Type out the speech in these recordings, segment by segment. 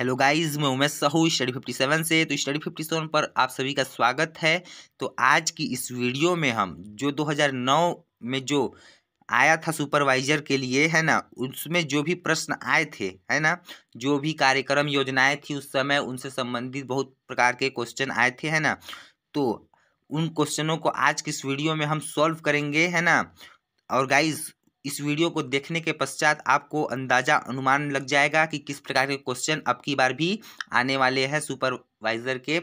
Hello guys, मैं Umesh Sahu study 57 से। तो स्टडी 57 पर आप सभी का स्वागत है। तो आज की इस वीडियो में हम जो 2009 में जो आया था सुपरवाइजर के लिए, है ना, उसमें जो भी प्रश्न आए थे, है ना, जो भी कार्यक्रम योजनाएं थी उस समय उनसे संबंधित बहुत प्रकार के क्वेश्चन आए थे, है ना। तो उन क्वेश्चनों को आज की इस वीडियो में हम सॉल्व करेंगे, है ना। और गाइस, इस वीडियो को देखने के पश्चात आपको अंदाजा अनुमान लग जाएगा कि किस प्रकार के क्वेश्चन अब की बार भी आने वाले हैं सुपरवाइजर के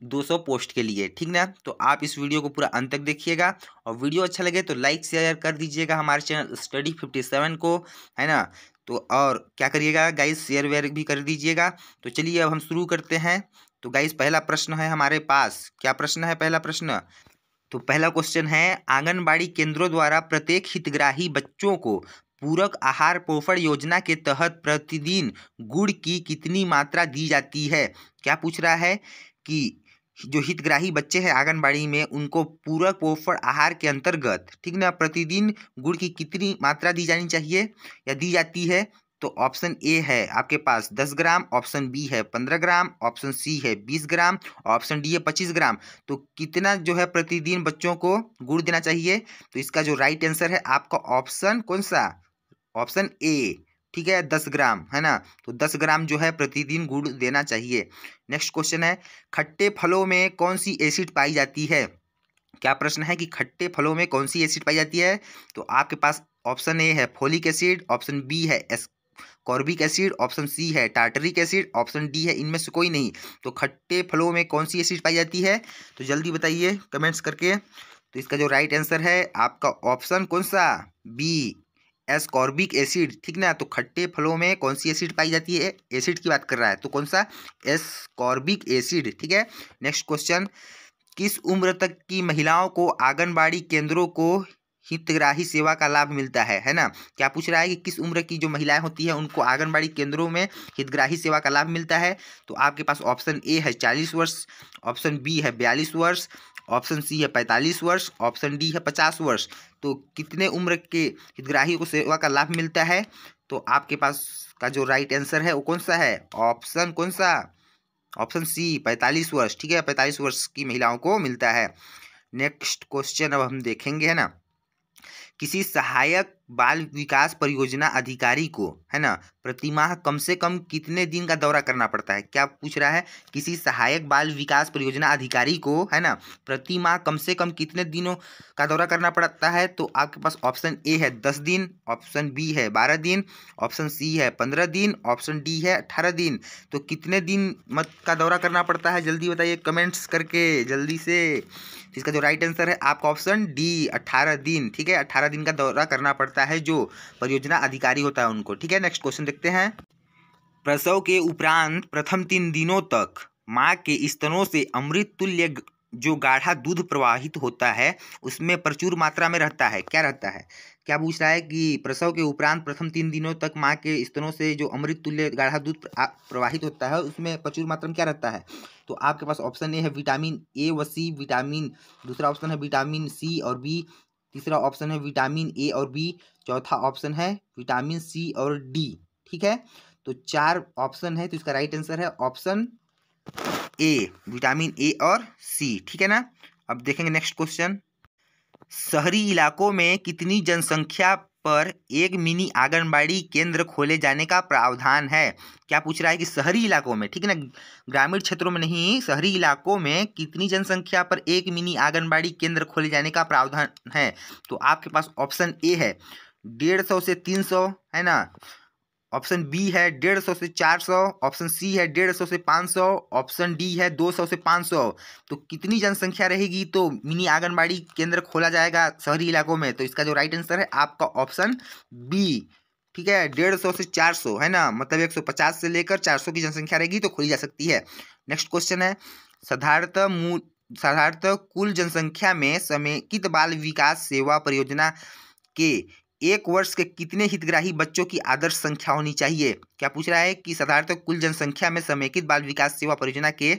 200 पोस्ट के लिए, ठीक ना। तो आप इस वीडियो को पूरा अंत तक देखिएगा और वीडियो अच्छा लगे तो लाइक शेयर कर दीजिएगा हमारे चैनल स्टडी 57 को, है ना। तो और क्या करिएगा गाइस, शेयर वेयर भी कर दीजिएगा। तो चलिए अब हम शुरू करते हैं। तो गाइस, पहला प्रश्न है हमारे पास। क्या प्रश्न है? पहला प्रश्न, तो पहला क्वेश्चन है, आंगनबाड़ी केंद्रों द्वारा प्रत्येक हितग्राही बच्चों को पूरक आहार पोषण योजना के तहत प्रतिदिन गुड़ की कितनी मात्रा दी जाती है? क्या पूछ रहा है कि जो हितग्राही बच्चे हैं आंगनबाड़ी में उनको पूरक पोषण आहार के अंतर्गत, ठीक ना, प्रतिदिन गुड़ की कितनी मात्रा दी जानी चाहिए या दी जाती है? तो ऑप्शन ए है आपके पास 10 ग्राम, ऑप्शन बी है 15 ग्राम, ऑप्शन सी है 20 ग्राम, ऑप्शन डी है 25 ग्राम। तो कितना जो है प्रतिदिन बच्चों को गुड़ देना चाहिए? तो इसका जो राइट आंसर है आपका ऑप्शन कौन सा? ऑप्शन ए, ठीक है, 10 ग्राम, है ना। तो 10 ग्राम जो है प्रतिदिन गुड़ देना चाहिए। नेक्स्ट क्वेश्चन है, खट्टे फलों में कौन सी एसिड पाई जाती है? क्या प्रश्न है कि खट्टे फलों में कौन सी एसिड पाई जाती है? तो आपके पास ऑप्शन ए है फोलिक एसिड, ऑप्शन बी है कॉर्बिक एसिड, ऑप्शन सी है टार्टरिक एसिड, ऑप्शन डी है इनमें से कोई नहीं। तो खट्टे फलों में कौन सी एसिड पाई जाती है? तो जल्दी बताइए कमेंट्स करके। तो इसका जो राइट आंसर है आपका ऑप्शन कौन सा? बी, एस्कॉर्बिक एसिड, ठीक ना। तो खट्टे फलों में कौन सी एसिड पाई जाती है? एसिड की बात कर रहा है, तो कौन सा? एस्कॉर्बिक एसिड, ठीक है। नेक्स्ट क्वेश्चन, किस उम्र तक की महिलाओं को आंगनबाड़ी केंद्रों को हितग्राही सेवा का लाभ मिलता है ना। क्या पूछ रहा है कि किस उम्र की जो महिलाएं होती हैं उनको आंगनबाड़ी केंद्रों में हितग्राही सेवा का लाभ मिलता है? तो आपके पास ऑप्शन ए है 40 वर्ष, ऑप्शन बी है 42 वर्ष, ऑप्शन सी है 45 वर्ष, ऑप्शन डी है 50 वर्ष। तो कितने उम्र के हितग्राही को सेवा का लाभ मिलता है? तो आपके पास का जो राइट आंसर है वो कौन सा है? ऑप्शन कौन सा? ऑप्शन सी, 45 वर्ष, ठीक है, 45 वर्ष की महिलाओं को मिलता है। नेक्स्ट क्वेश्चन अब हम देखेंगे, है ना। किसी सहायक बाल विकास परियोजना अधिकारी को, है ना, प्रतिमाह कम से कम कितने दिन का दौरा करना पड़ता है? क्या पूछ रहा है? किसी सहायक बाल विकास परियोजना अधिकारी को, है ना, प्रतिमाह कम से कम कितने दिनों का दौरा करना पड़ता है? तो आपके पास ऑप्शन ए है 10 दिन, ऑप्शन बी है 12 दिन, ऑप्शन सी है 15 दिन, ऑप्शन डी है 18 दिन। तो कितने दिन मत का दौरा करना पड़ता है? जल्दी बताइए कमेंट्स करके, जल्दी से। इसका जो राइट आंसर है आपका ऑप्शन डी, 18 दिन, ठीक है। 18 दिन का दौरा करना पड़ता है जो परियोजना अधिकारी होता है उनको, ठीक है। नेक्स्ट क्वेश्चन देखते हैं, प्रसव के उपरांत प्रथम 3 दिनों तक माँ के स्तनों से अमृत तुल्य जो गाढ़ा दूध प्रवाहित होता है उसमें प्रचुर मात्रा में रहता है। क्या रहता है? क्या पूछ रहा है कि प्रसव के उपरांत प्रथम 3 दिनों तक माँ के स्तनों से जो अमृत तुल्य गाढ़ा दूध प्रवाहित होता है उसमें प्रचुर मात्रा में क्या रहता है? तो आपके पास ऑप्शन ए है विटामिन ए व सी, विटामिन, दूसरा ऑप्शन है विटामिन सी और बी, तीसरा ऑप्शन है विटामिन ए और बी, चौथा ऑप्शन है विटामिन सी और डी, ठीक है। तो 4 ऑप्शन है, तो इसका राइट आंसर है ऑप्शन ए, विटामिन ए और सी, ठीक है ना। अब देखेंगे नेक्स्ट क्वेश्चन, शहरी इलाकों में कितनी जनसंख्या पर एक मिनी आंगनबाड़ी केंद्र खोले जाने का प्रावधान है? क्या पूछ रहा है कि शहरी इलाकों में, ठीक है ना, ग्रामीण क्षेत्रों में नहीं, शहरी इलाकों में कितनी जनसंख्या पर एक मिनी आंगनबाड़ी केंद्र खोले जाने का प्रावधान है? तो आपके पास ऑप्शन ए है 150 से 300, है ना, ऑप्शन बी है 150 से 400, ऑप्शन सी है 150 से 500, ऑप्शन डी है 200 से 500। तो कितनी जनसंख्या रहेगी तो मिनी आंगनबाड़ी केंद्र खोला जाएगा शहरी इलाकों में? तो इसका जो राइट आंसर है आपका ऑप्शन बी, ठीक है, 150 से 400, है ना, मतलब 150 से लेकर 400 की जनसंख्या रहेगी तो खोली जा सकती है। नेक्स्ट क्वेश्चन है, साधारणतः कुल जनसंख्या में समेकित बाल विकास सेवा परियोजना के 1 वर्ष के कितने हितग्राही बच्चों की आदर्श संख्या होनी चाहिए? क्या पूछ रहा है कि साधारणतः कुल जनसंख्या में समेकित बाल विकास सेवा परियोजना के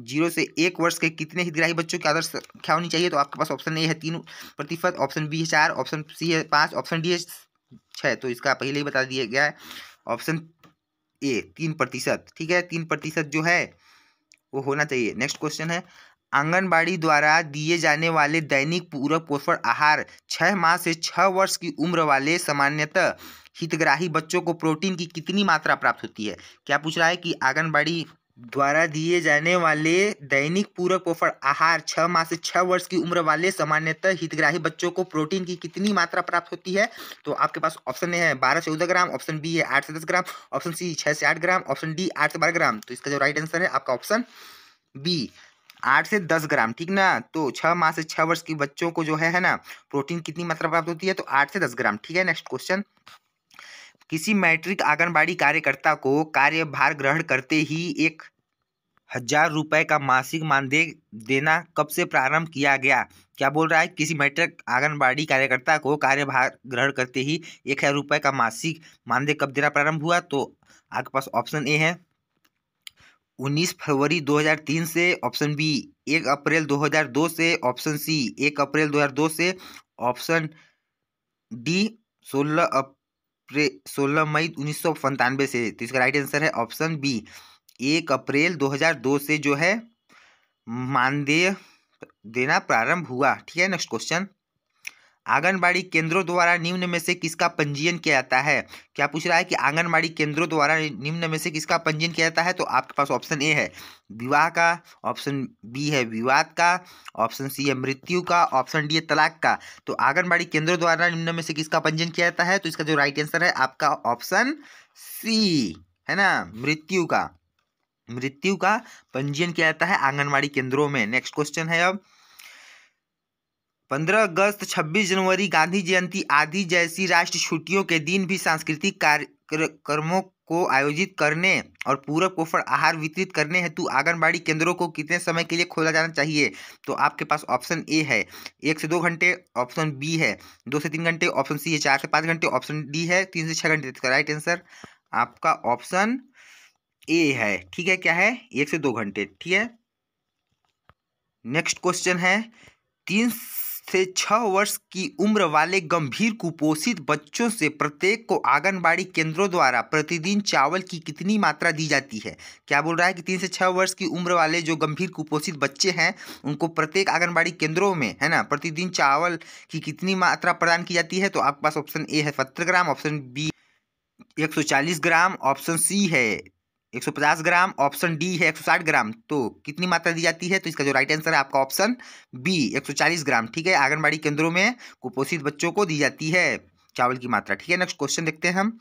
0 से 1 वर्ष के कितने हितग्राही बच्चों की आदर्श संख्या होनी चाहिए? तो आपके पास ऑप्शन ए है 3%, ऑप्शन बी है 4, ऑप्शन सी है 5, ऑप्शन डी है 6। तो इसका पहले ही बता दिया गया है, ऑप्शन ए 3%, ठीक है, 3% जो है वो होना चाहिए। नेक्स्ट क्वेश्चन है, आंगनबाड़ी द्वारा दिए जाने वाले दैनिक पूरक पोषण आहार 6 माह से 6 वर्ष की उम्र वाले सामान्यतः हितग्राही बच्चों को प्रोटीन की कितनी मात्रा प्राप्त होती है? क्या पूछ रहा है कि आंगनबाड़ी द्वारा दिए जाने वाले दैनिक पूरक पोषण आहार 6 माह से 6 वर्ष की उम्र वाले सामान्यतः हितग्राही बच्चों को प्रोटीन की कितनी मात्रा प्राप्त होती है? तो आपके पास ऑप्शन ए है 12 से 14 ग्राम, ऑप्शन बी है 8 से 10 ग्राम, ऑप्शन सी 6 से 8 ग्राम, ऑप्शन डी 8 से 12 ग्राम। तो इसका जो राइट आंसर है आपका ऑप्शन बी 8 से 10 ग्राम, ठीक ना। तो 6 माह से 6 वर्ष के बच्चों को जो है ना प्रोटीन कितनी मात्रा प्राप्त होती है? तो 8 से 10 ग्राम, ठीक है। नेक्स्ट क्वेश्चन, किसी मैट्रिक आंगनबाड़ी कार्यकर्ता को कार्यभार ग्रहण करते ही 1,000 रुपए का मासिक मानदेय देना कब से प्रारंभ किया गया? क्या बोल रहा है, किसी मैट्रिक आंगनबाड़ी कार्यकर्ता को कार्यभार ग्रहण करते ही 1,000 रुपए का मासिक मानदेय कब देना प्रारंभ हुआ? तो आपके पास ऑप्शन ए है 19 फरवरी 2003 से, ऑप्शन बी 1 अप्रैल 2002 से, ऑप्शन सी 1 अप्रैल 2002 से, ऑप्शन डी 16 मई 1995 से। तो इसका राइट आंसर है ऑप्शन बी 1 अप्रैल 2002 से जो है मानदेय देना प्रारंभ हुआ, ठीक है। नेक्स्ट क्वेश्चन, आंगनबाड़ी केंद्रों द्वारा निम्न में से किसका पंजीयन किया जाता है? क्या पूछ रहा है कि आंगनबाड़ी केंद्रों द्वारा निम्न में से किसका पंजीयन किया जाता है? तो आपके पास ऑप्शन ए है विवाह का, ऑप्शन बी है विवाद का, ऑप्शन सी है मृत्यु का, ऑप्शन डी है तलाक का। तो आंगनबाड़ी केंद्रों द्वारा निम्न में से किसका पंजीयन किया जाता है? तो इसका जो राइट आंसर है आपका ऑप्शन सी है ना, मृत्यु का। मृत्यु का पंजीयन किया जाता है आंगनबाड़ी केंद्रों में। नेक्स्ट क्वेश्चन है, अब 15 अगस्त, 26 जनवरी, गांधी जयंती आदि जैसी राष्ट्रीय छुट्टियों के दिन भी सांस्कृतिक कार्यक्रमों को आयोजित करने और पूरक पोषण आहार वितरित करने हेतु आंगनबाड़ी केंद्रों को कितने समय के लिए खोला जाना चाहिए? तो आपके पास ऑप्शन ए है 1 से 2 घंटे, ऑप्शन बी है 2 से 3 घंटे, ऑप्शन सी है 4 से 5 घंटे, ऑप्शन डी है 3 से 6 घंटे। इसका राइट आंसर आपका ऑप्शन ए है, ठीक है। क्या है? 1 से 2 घंटे, ठीक है। नेक्स्ट क्वेश्चन है, 3 से 6 वर्ष की उम्र वाले गंभीर कुपोषित बच्चों से प्रत्येक को आंगनबाड़ी केंद्रों द्वारा प्रतिदिन चावल की कितनी मात्रा दी जाती है? क्या बोल रहा है कि 3 से 6 वर्ष की उम्र वाले जो गंभीर कुपोषित बच्चे हैं उनको प्रत्येक आंगनबाड़ी केंद्रों में है ना प्रतिदिन चावल की कितनी मात्रा प्रदान की जाती है? तो आपके पास ऑप्शन ए है 70 ग्राम, ऑप्शन बी 140 ग्राम, ऑप्शन सी है 150 ग्राम, ऑप्शन डी है 160 ग्राम। तो कितनी मात्रा दी जाती है? तो इसका जो राइट आंसर है आपका ऑप्शन बी 140 ग्राम, ठीक है। आंगनबाड़ी केंद्रों में कुपोषित बच्चों को दी जाती है चावल की मात्रा, ठीक है। नेक्स्ट क्वेश्चन देखते हैं हम,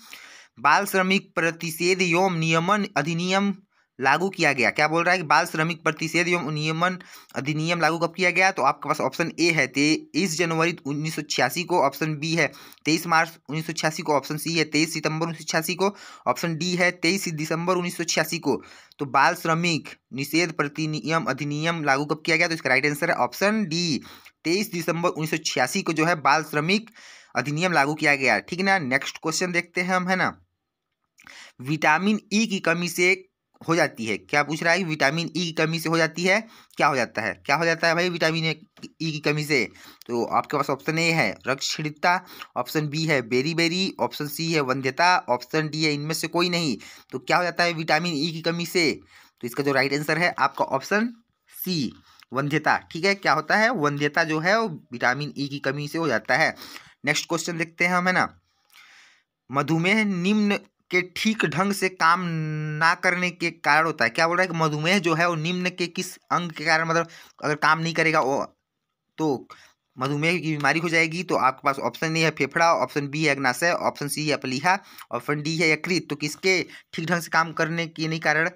बाल श्रमिक प्रतिषेध एवं नियमन अधिनियम लागू किया गया। क्या बोल रहा है कि बाल श्रमिक प्रतिषेध एवं नियमन अधिनियम लागू कब किया गया? तो आपके पास ऑप्शन ए है 23 जनवरी 1986 को, ऑप्शन बी है 23 मार्च 1986 को, ऑप्शन सी है 23 सितंबर 1986 को, ऑप्शन डी है 23 दिसंबर 1986 को। तो बाल श्रमिक निषेध प्रतिनियम अधिनियम लागू कब किया गया? तो इसका राइट आंसर है ऑप्शन डी 23 दिसंबर 1986 को जो है बाल श्रमिक अधिनियम लागू किया गया, ठीक है ना। नेक्स्ट क्वेश्चन देखते हैं हम, है ना, विटामिन ई की कमी से हो जाती है। क्या पूछ रहा है? विटामिन ई की कमी से हो जाती है, क्या हो जाता है? क्या हो जाता है भाई विटामिन ई की कमी से? तो आपके पास ऑप्शन ए है रक्तहीनता, ऑप्शन बी है बेरी, ऑप्शन सी है वंध्यता, ऑप्शन डी है इनमें से कोई नहीं। तो क्या हो जाता है विटामिन ई की कमी से? तो इसका जो राइट आंसर है आपका ऑप्शन सी वंध्यता, ठीक है। क्या होता है? वंध्यता जो है वो विटामिन ई की कमी से हो जाता है। नेक्स्ट क्वेश्चन देखते हैं हम, है ना, मधुमेह निम्न के ठीक ढंग से काम ना करने के कारण होता है। क्या बोल रहा है कि मधुमेह जो है वो निम्न के किस अंग के कारण, मतलब अगर काम नहीं करेगा वो तो मधुमेह की बीमारी हो जाएगी? तो आपके पास ऑप्शन ए है फेफड़ा, ऑप्शन बी है अग्नाशय, ऑप्शन सी है प्लीहा, ऑप्शन डी है यकृत। तो किसके ठीक ढंग से काम करने के नहीं कारण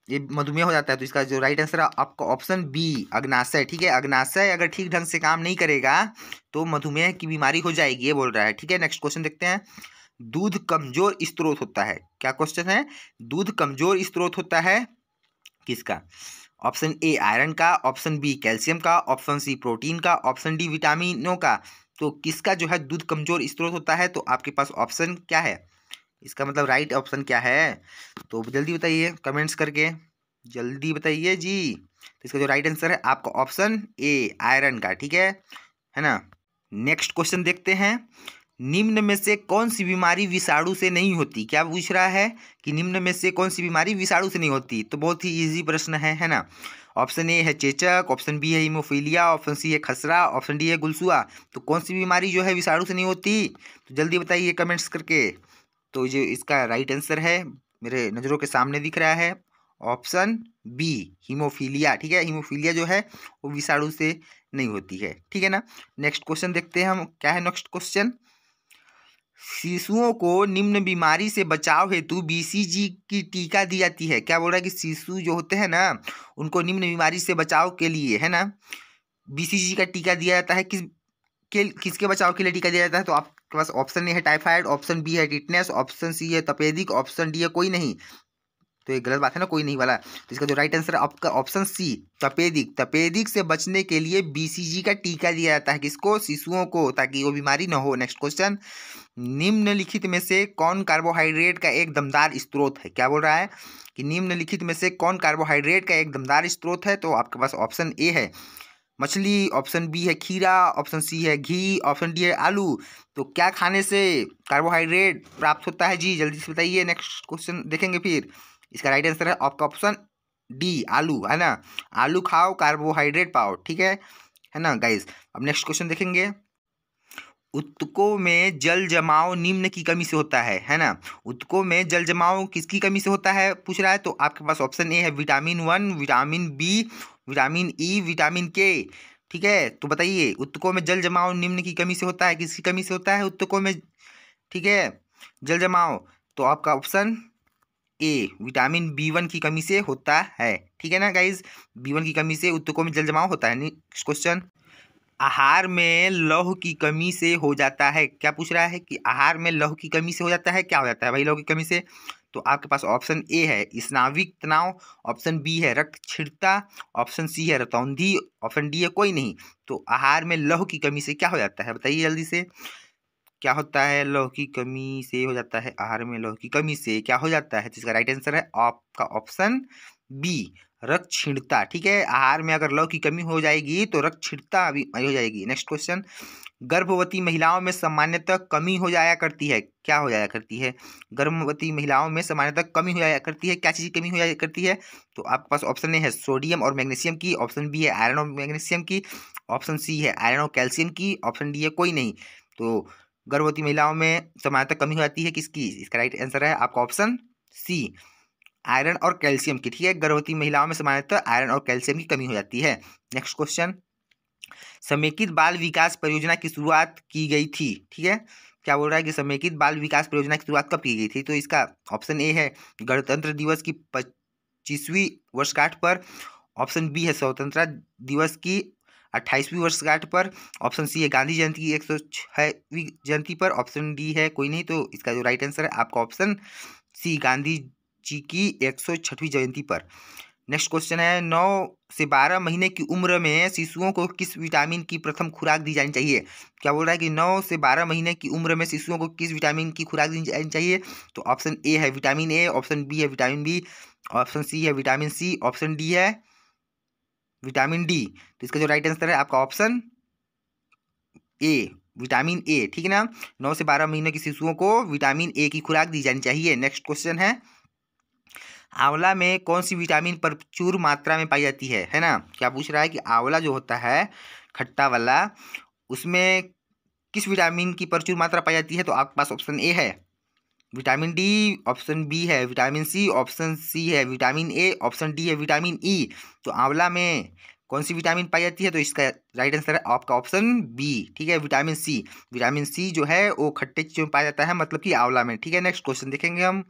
ये मधुमेह हो जाता है? तो इसका जो राइट आंसर है आपका ऑप्शन बी अग्नाशय, ठीक है। अग्नाशय अगर ठीक ढंग से काम नहीं करेगा तो मधुमेह की बीमारी हो जाएगी, ये बोल रहा है, ठीक है। नेक्स्ट क्वेश्चन देखते हैं, दूध कमजोर स्त्रोत होता है। क्या क्वेश्चन है? दूध कमजोर स्त्रोत होता है किसका? ऑप्शन ए आयरन का, ऑप्शन बी कैल्शियम का, ऑप्शन सी प्रोटीन का, ऑप्शन डी विटामिनों का। तो किसका जो है दूध कमजोर स्त्रोत होता है? तो आपके पास ऑप्शन क्या है? इसका मतलब राइट ऑप्शन क्या है? तो जल्दी बताइए कमेंट्स करके, जल्दी बताइए जी। तो इसका जो राइट आंसर है आपका ऑप्शन ए आयरन का, ठीक है ना। नेक्स्ट क्वेश्चन देखते हैं, निम्न में से कौन सी बीमारी विषाणु से नहीं होती? क्या पूछ रहा है कि निम्न में से कौन सी बीमारी विषाणु से नहीं होती? तो बहुत ही इजी प्रश्न है ना। ऑप्शन ए है चेचक, ऑप्शन बी है हीमोफीलिया, ऑप्शन सी है खसरा, ऑप्शन डी है गुलसुआ। तो कौन सी बीमारी जो है विषाणु से नहीं होती? तो जल्दी बताइए कमेंट्स करके। तो जो इसका राइट आंसर है मेरे नज़रों के सामने दिख रहा है ऑप्शन बी हीमोफीलिया। ठीक है, हीमोफीलिया जो है वो विषाणु से नहीं होती है। ठीक है ना। नेक्स्ट क्वेश्चन देखते हैं हम, क्या है नेक्स्ट क्वेश्चन। शिशुओं को निम्न बीमारी से बचाव हेतु बीसीजी की टीका दी जाती है। क्या बोल रहा है कि शिशु जो होते हैं ना उनको निम्न बीमारी से बचाव के लिए है ना बीसीजी का टीका दिया जाता है। किसके बचाव के लिए टीका दिया जाता है? तो आपके पास ऑप्शन ए है टाइफाइड, ऑप्शन बी है टिटनेस, ऑप्शन सी है तपेदिक, ऑप्शन डी है कोई नहीं। तो ये गलत बात है ना, कोई नहीं वाला। तो इसका जो राइट आंसर है आपका ऑप्शन सी तपेदिक। तपेदिक से बचने के लिए बीसीजी का टीका दिया जाता है। किसको? शिशुओं को, ताकि वो बीमारी न हो। नेक्स्ट क्वेश्चन, निम्नलिखित में से कौन कार्बोहाइड्रेट का एक दमदार स्रोत है? क्या बोल रहा है कि निम्नलिखित में से कौन कार्बोहाइड्रेट का एक दमदार स्रोत है? तो आपके पास ऑप्शन ए है मछली, ऑप्शन बी है खीरा, ऑप्शन सी है घी, ऑप्शन डी है आलू। तो क्या खाने से कार्बोहाइड्रेट प्राप्त होता है जी? जल्दी से बताइए। नेक्स्ट क्वेश्चन देखेंगे फिर। इसका राइट आंसर है आपका ऑप्शन डी आलू, है ना। आलू खाओ कार्बोहाइड्रेट पाओ। ठीक है ना गाइज। अब नेक्स्ट क्वेश्चन देखेंगे। उत्तकों में जल जमाव निम्न की कमी से होता है ना। उत्तकों में जल जमाव किसकी कमी से होता है पूछ रहा है। तो आपके पास ऑप्शन ए है vitamin 1, vitamin B, vitamin E, vitamin K. ठीक है, तो बताइए उत्तकों में जल जमाव निम्न की कमी से होता है, किसकी कमी से होता है उत्तकों में? ठीक है, जल जमाव। तो आपका ऑप्शन ए विटामिन B1 की कमी से होता है। ठीक है ना गाइज, B1 की कमी से उत्तकों में जल जमाव होता है। नेक्स्ट क्वेश्चन, आहार में लौह की कमी से हो जाता है। क्या पूछ रहा है कि आहार में लौह की कमी से हो जाता है? क्या हो जाता है भाई लौह की कमी से? तो आपके पास ऑप्शन ए है स्नाविक तनाव, ऑप्शन बी है रक्तक्षीणता, ऑप्शन सी है रतौंधी, ऑप्शन डी है कोई नहीं। तो आहार में लौह की कमी से क्या हो जाता है बताइए जल्दी से। क्या होता है? लौह की कमी से हो जाता है, आहार में लौह की कमी से क्या हो जाता है? तो इसका राइट आंसर है आपका ऑप्शन बी रक्तक्षीणता। ठीक है, आहार में अगर लौह की कमी हो जाएगी तो रक्तक्षीणता भी हो जाएगी। नेक्स्ट क्वेश्चन, गर्भवती महिलाओं में सामान्यतः कमी हो जाया करती है। क्या हो जाया करती है? गर्भवती महिलाओं में सामान्यतः कमी हो जाया करती है। क्या चीज़ की कमी हो जाया करती है? तो आपके पास ऑप्शन ए है सोडियम और मैग्नीशियम की, ऑप्शन बी है आयरन और मैग्नीशियम की, ऑप्शन सी है आयरन और कैल्शियम की, ऑप्शन डी है कोई नहीं। तो गर्भवती महिलाओं में सामान्यतः कमी हो जाती है किसकी? इसका राइट आंसर है आपका ऑप्शन सी आयरन और कैल्शियम की। ठीक है, गर्भवती महिलाओं में सामान्यतः आयरन और कैल्शियम की कमी हो जाती है। नेक्स्ट क्वेश्चन, समेकित बाल विकास परियोजना की शुरुआत की गई थी। ठीक है, क्या बोल रहा है कि समेकित बाल विकास परियोजना की शुरुआत कब की गई थी? तो इसका ऑप्शन ए है गणतंत्र दिवस की 25वीं वर्षगांठ पर, ऑप्शन बी है स्वतंत्रता दिवस की 28वीं वर्षगांठ पर, ऑप्शन सी है गांधी जयंती की 106वीं जयंती पर, ऑप्शन डी है कोई नहीं। तो इसका जो राइट आंसर है आपका ऑप्शन सी गांधी जी की 106वीं जयंती पर। नेक्स्ट क्वेश्चन है, 9 से 12 महीने की उम्र में शिशुओं को किस विटामिन की प्रथम खुराक दी जानी चाहिए? क्या बोल रहा है कि 9 से 12 महीने की उम्र में शिशुओं को किस विटामिन की खुराक दी जानी चाहिए? तो ऑप्शन ए है विटामिन ए, ऑप्शन बी है विटामिन बी, ऑप्शन सी है विटामिन सी, ऑप्शन डी है विटामिन डी। तो इसका जो राइट आंसर है आपका ऑप्शन ए विटामिन ए। ठीक है ना, 9 से 12 महीने की शिशुओं को विटामिन ए की खुराक दी जानी चाहिए। नेक्स्ट क्वेश्चन है, आंवला में कौन सी विटामिन प्रचुर मात्रा में पाई जाती है ना। क्या पूछ रहा है कि आंवला जो होता है खट्टा वाला, उसमें किस विटामिन की प्रचुर मात्रा पाई जाती है? तो आपके पास ऑप्शन ए है विटामिन डी, ऑप्शन बी है विटामिन सी, ऑप्शन सी है विटामिन ए, ऑप्शन डी है विटामिन ई। तो आंवला में कौन सी विटामिन पाई जाती है? तो इसका राइट आंसर है आपका ऑप्शन बी। ठीक है, विटामिन सी। विटामिन सी जो है वो खट्टे चीज़ों में पाया जाता है, मतलब कि आंवला में। ठीक है, नेक्स्ट क्वेश्चन देखेंगे हम।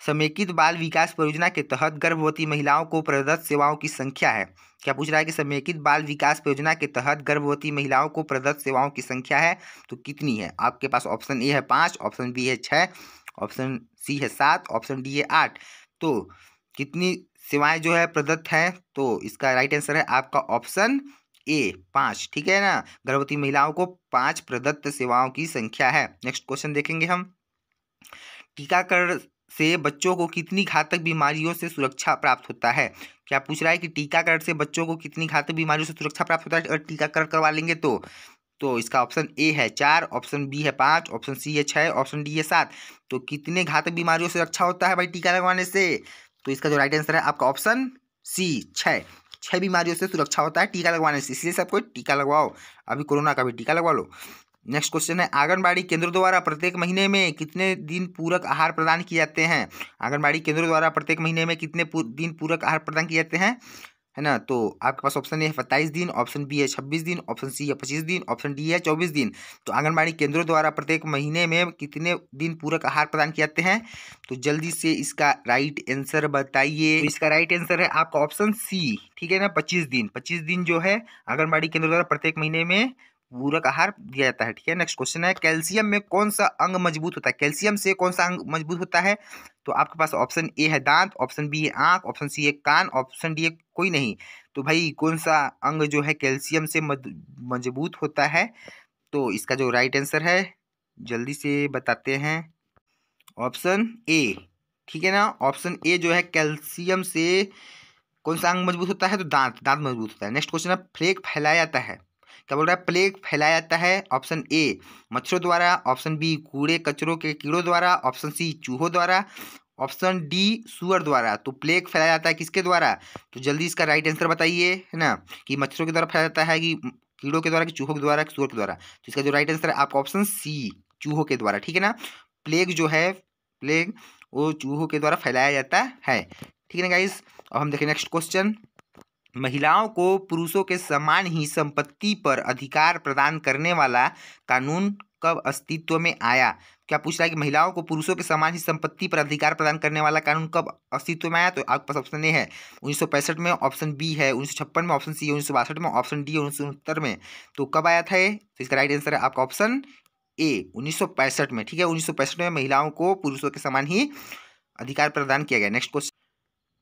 समेकित बाल विकास परियोजना के तहत गर्भवती महिलाओं को प्रदत्त सेवाओं की संख्या है। क्या पूछ रहा है कि समेकित बाल विकास परियोजना के तहत गर्भवती महिलाओं को प्रदत्त सेवाओं की संख्या है तो कितनी है? आपके पास ऑप्शन ए है 5, ऑप्शन बी है 6, ऑप्शन सी है 7, ऑप्शन डी है 8। तो कितनी सेवाएं जो है प्रदत्त हैं? तो इसका राइट आंसर है आपका ऑप्शन ए 5। ठीक है ना, गर्भवती महिलाओं को 5 प्रदत्त सेवाओं की संख्या है। नेक्स्ट क्वेश्चन देखेंगे हम, टीकाकरण से बच्चों को कितनी घातक बीमारियों से सुरक्षा प्राप्त होता है? क्या पूछ रहा है कि टीकाकरण से बच्चों को कितनी घातक बीमारियों से सुरक्षा प्राप्त होता है अगर टीकाकरण करवा लेंगे तो? तो इसका ऑप्शन ए है 4, ऑप्शन बी है 5, ऑप्शन सी है 6, ऑप्शन डी है 7। तो कितने घातक बीमारियों से रक्षा होता है भाई टीका लगवाने से? तो इसका जो राइट आंसर है आपका ऑप्शन सी 6 बीमारियों से सुरक्षा होता है टीका लगवाने से, इसलिए सबको टीका लगवाओ। अभी कोरोना का भी टीका लगवा लो। नेक्स्ट क्वेश्चन है, आंगनबाड़ी केंद्रों द्वारा प्रत्येक महीने में कितने दिन पूरक आहार प्रदान किए जाते हैं? आंगनबाड़ी केंद्रों द्वारा प्रत्येक महीने में कितने दिन पूरक आहार प्रदान किए जाते हैं, है ना? तो आपके पास ऑप्शन ए है 27 दिन, ऑप्शन बी है 26 दिन, ऑप्शन सी है 25 दिन, ऑप्शन डी है 24 दिन। तो आंगनबाड़ी केंद्रों द्वारा प्रत्येक महीने में कितने दिन पूरक आहार प्रदान किए जाते हैं? तो जल्दी से इसका राइट आंसर बताइए। तो इसका राइट आंसर है आपका ऑप्शन सी, ठीक है ना, 25 दिन। 25 दिन जो है आंगनबाड़ी केंद्रों द्वारा प्रत्येक महीने में पूरक आहार दिया जाता है, ठीक है। नेक्स्ट क्वेश्चन है, कैल्शियम में कौन सा अंग मजबूत होता है? कैल्शियम से कौन सा अंग मजबूत होता है? तो आपके पास ऑप्शन ए है दांत, ऑप्शन बी है आंख, ऑप्शन सी है कान, ऑप्शन डी है कोई नहीं। तो भाई कौन सा अंग जो है कैल्शियम से मजबूत होता है? तो इसका जो राइट आंसर है जल्दी से बताते हैं, ऑप्शन ए, ठीक है ना। ऑप्शन ए जो है कैल्शियम से कौन सा अंग मजबूत होता है? तो दांत, दांत मजबूत होता है। नेक्स्ट क्वेश्चन है, प्लेग फैलाया जाता है, क्या बोल रहा है? प्लेग फैलाया जाता है, ऑप्शन ए मच्छरों द्वारा, ऑप्शन बी कूड़े कचरों के कीड़ों द्वारा, ऑप्शन सी चूहों द्वारा, ऑप्शन डी सुअर द्वारा। तो प्लेग फैलाया जाता है किसके द्वारा? तो जल्दी इसका राइट आंसर बताइए, है ना, कि मच्छरों के द्वारा फैलाया जाता है, कि कीड़ों के द्वारा, कि चूहों के द्वारा, कि सुअर के द्वारा। तो इसका जो राइट आंसर है आपका ऑप्शन सी, चूहों के द्वारा, ठीक है ना। प्लेग जो है, प्लेग वो चूहों के द्वारा फैलाया जाता है, ठीक है ना गाइस। अब हम देखें नेक्स्ट क्वेश्चन, महिलाओं को पुरुषों के समान ही संपत्ति पर अधिकार प्रदान करने वाला कानून कब अस्तित्व में आया? क्या पूछ रहा है कि महिलाओं को पुरुषों के समान ही संपत्ति पर अधिकार प्रदान करने वाला कानून कब अस्तित्व में आया? तो आपके पास ऑप्शन ए है 1965 में, ऑप्शन बी है 1956 में, ऑप्शन सी है 1962 में, ऑप्शन डी है 1969 में। तो कब आया था ये? तो इसका राइट आंसर है आपका ऑप्शन ए 1965 में, ठीक है। 1965 में महिलाओं को पुरुषों के समान ही अधिकार प्रदान किया गया। नेक्स्ट क्वेश्चन,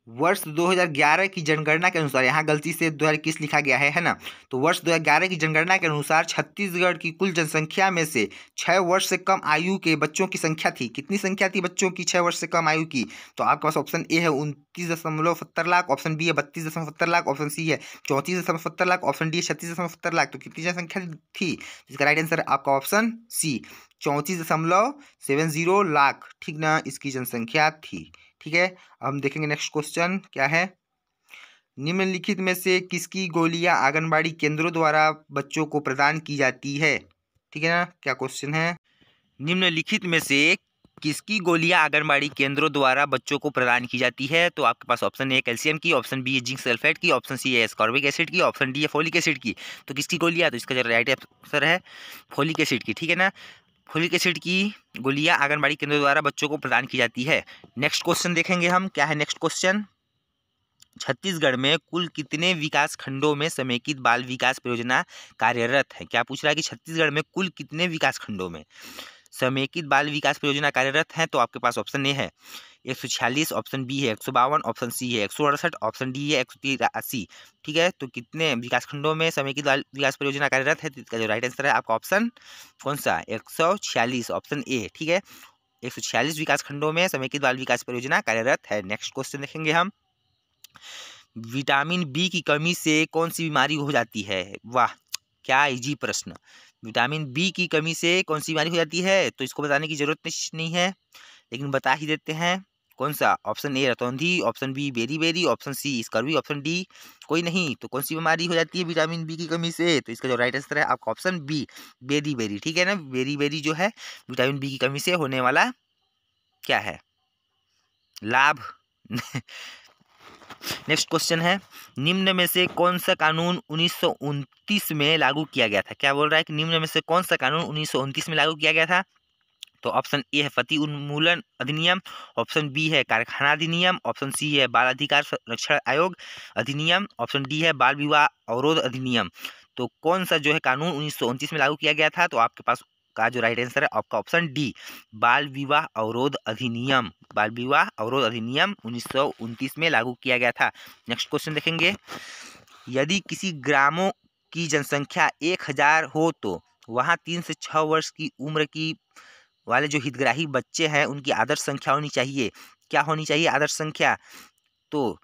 वर्ष 2011 की जनगणना के अनुसार, यहाँ गलती से 2021 लिखा गया है ना। तो वर्ष 2011 की जनगणना के अनुसार छत्तीसगढ़ की कुल जनसंख्या में से 6 वर्ष से कम आयु के बच्चों की संख्या थी, कितनी संख्या थी बच्चों की 6 वर्ष से कम आयु की? तो आपके पास ऑप्शन ए है 29.70 लाख, ऑप्शन बी है 32.70 लाख, ऑप्शन सी है 34.70 लाख, ऑप्शन डी है 36.70 लाख। तो कितनी जनसंख्या थी? इसका राइट आंसर है आपका ऑप्शन सी 34.70 लाख, ठीक ना, इसकी जनसंख्या थी, ठीक है। अब हम देखेंगे नेक्स्ट क्वेश्चन क्या है, निम्नलिखित में से किसकी गोलियां आंगनबाड़ी केंद्रों द्वारा बच्चों को प्रदान की जाती है? ठीक है ना, क्या क्वेश्चन है, निम्नलिखित में से किसकी गोलियां आंगनबाड़ी केंद्रों द्वारा बच्चों को प्रदान की जाती है? तो आपके पास ऑप्शन ए कैल्शियम की, ऑप्शन बी है जिंक सल्फेट की, ऑप्शन सी है एस्कॉर्बिक एसिड की, ऑप्शन डी है फोलिक एसिड की। तो किसकी गोलियां? तो इसका जो राइट आंसर है फोलिक एसिड की, ठीक है ना। फोलिक एसिड की गोलियां आंगनबाड़ी केंद्रों द्वारा बच्चों को प्रदान की जाती है। नेक्स्ट क्वेश्चन देखेंगे हम, क्या है नेक्स्ट क्वेश्चन, छत्तीसगढ़ में कुल कितने विकास खंडों में समेकित बाल विकास परियोजना कार्यरत है? क्या पूछ रहा है कि छत्तीसगढ़ में कुल कितने विकास खंडों में समेकित बाल विकास परियोजना कार्यरत है? तो आपके पास ऑप्शन ए है 146, ऑप्शन बी है 152, ऑप्शन सी है 168, ऑप्शन डी है 183, ठीक है। तो कितने विकास खंडों में समेकित बाल विकास परियोजना कार्यरत है? तो इसका जो राइट आंसर है आपका ऑप्शन कौन सा? 146, ऑप्शन ए, ठीक है। 146 विकास खंडों में समेकित बाल विकास परियोजना कार्यरत है। नेक्स्ट क्वेश्चन देखेंगे हम, विटामिन बी की कमी से कौन सी बीमारी हो जाती है? वाह क्या इजी प्रश्न, विटामिन बी की कमी से कौन सी बीमारी हो जाती है? तो इसको बताने की जरूरत नहीं है, लेकिन बता ही देते हैं, कौन सा? ऑप्शन ए रतौंधी, option B beriberi, option C scurvy, option D कोई नहीं। तो कौन सी बीमारी हो जाती है विटामिन बी की कमी से? तो इसका जो राइट आंसर है आपका ऑप्शन बी बेरी बेरी, ठीक है ना। बेरी बेरी जो है विटामिन बी की कमी से होने वाला क्या है, लाभ। नेक्स्ट क्वेश्चन है, निम्न में से कौन सा कानून 1929 में लागू किया गया था? क्या बोल रहा है कि निम्न में से कौन सा कानून 1929 में लागू किया गया था? तो ऑप्शन ए है पति उन्मूलन अधिनियम, ऑप्शन बी है कारखाना अधिनियम, ऑप्शन सी है बाल अधिकार संरक्षण आयोग अधिनियम, ऑप्शन डी है बाल विवाह अवरोध अधिनियम। तो कौन सा जो है कानून 1929 में लागू किया गया था? तो आपके पास का जो राइट आंसर है आपका ऑप्शन डी बाल विवाह अवरोध अधिनियम, बाल विवाह अवरोध अधिनियम 1929 में लागू किया गया था। नेक्स्ट क्वेश्चन देखेंगे, यदि किसी ग्रामों की जनसंख्या 1000 हो तो वहाँ 3 से 6 वर्ष की उम्र की वाले जो हितग्राही बच्चे हैं उनकी आदर्श संख्या होनी चाहिए। क्या होनी चाहिए आदर्श संख्या? तो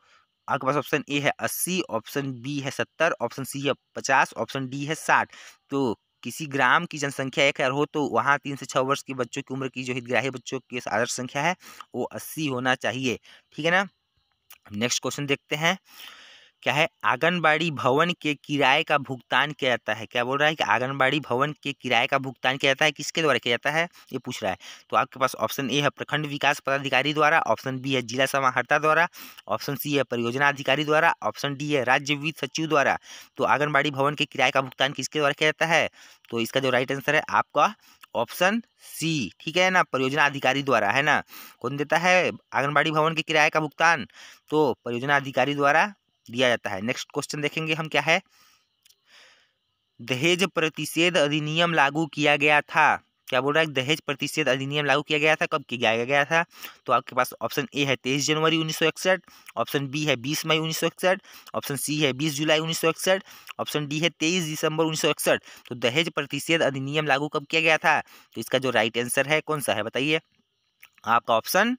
आपके पास ऑप्शन ए है 80, ऑप्शन बी है 70, ऑप्शन सी है 50, ऑप्शन डी है 60। तो किसी ग्राम की जनसंख्या 1000 हो तो वहाँ 3 से 6 वर्ष के बच्चों की उम्र की जो हितग्राही बच्चों की आदर्श संख्या है वो 80 होना चाहिए। ठीक है ना। नेक्स्ट क्वेश्चन देखते हैं, क्या है, आंगनबाड़ी भवन के किराए का भुगतान किया जाता है। क्या बोल रहा है कि आंगनबाड़ी भवन के किराए का भुगतान किया जाता है, किसके द्वारा किया जाता है, ये पूछ रहा है। तो आपके पास ऑप्शन ए है प्रखंड विकास पदाधिकारी द्वारा, ऑप्शन बी है जिला समाहर्ता द्वारा, ऑप्शन सी है परियोजना अधिकारी द्वारा, ऑप्शन डी है राज्य वित्त सचिव द्वारा। तो आंगनबाड़ी भवन के किराए का भुगतान किसके द्वारा किया जाता है, तो इसका जो राइट आंसर है आपका ऑप्शन सी। ठीक है ना, परियोजना अधिकारी द्वारा, है ना। कौन देता है आंगनबाड़ी भवन के किराए का भुगतान, तो परियोजना अधिकारी द्वारा दिया जाता है। नेक्स्ट क्वेश्चन देखेंगे हम, क्या है, दहेज प्रतिषेध अधिनियम लागू किया गया था। क्या बोल रहा है, दहेज प्रतिषेध अधिनियम लागू किया गया था, कब किया गया था। तो आपके पास ऑप्शन ए है 23 जनवरी 1961, ऑप्शन बी है 20 मई 1961, ऑप्शन सी है 20 जुलाई 1961, ऑप्शन डी है 23 दिसंबर 1961। तो दहेज प्रतिषेध अधिनियम लागू कब किया गया था, तो इसका जो राइट आंसर है कौन सा है बताइए, आपका ऑप्शन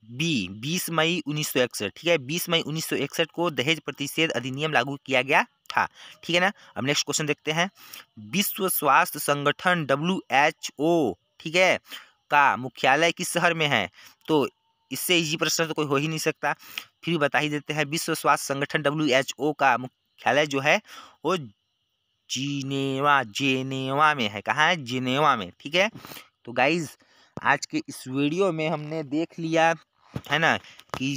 बी 20 मई 1961। ठीक है, 20 मई 1961 को दहेज प्रतिषेध अधिनियम लागू किया गया था। ठीक है ना। अब नेक्स्ट क्वेश्चन देखते हैं, विश्व स्वास्थ्य संगठन WHO, ठीक है, का मुख्यालय किस शहर में है। तो इससे इजी प्रश्न तो कोई हो ही नहीं सकता, फिर भी बता ही देते हैं। विश्व स्वास्थ्य संगठन WHO का मुख्यालय जो है वो जेनेवा में है। कहाँ है, जेनेवा में। ठीक है। तो गाइज आज के इस वीडियो में हमने देख लिया है ना कि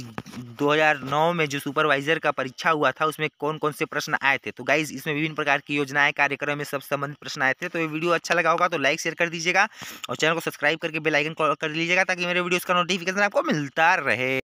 2009 में जो सुपरवाइजर का परीक्षा हुआ था उसमें कौन कौन से प्रश्न आए थे। तो गाइज इसमें विभिन्न प्रकार की योजनाएं कार्यक्रम में सब संबंधित प्रश्न आए थे। तो ये वीडियो अच्छा लगा होगा तो लाइक शेयर कर दीजिएगा और चैनल को सब्सक्राइब करके बेल आइकन कॉल कर लीजिएगा ताकि मेरे वीडियोस का नोटिफिकेशन आपको मिलता रहे।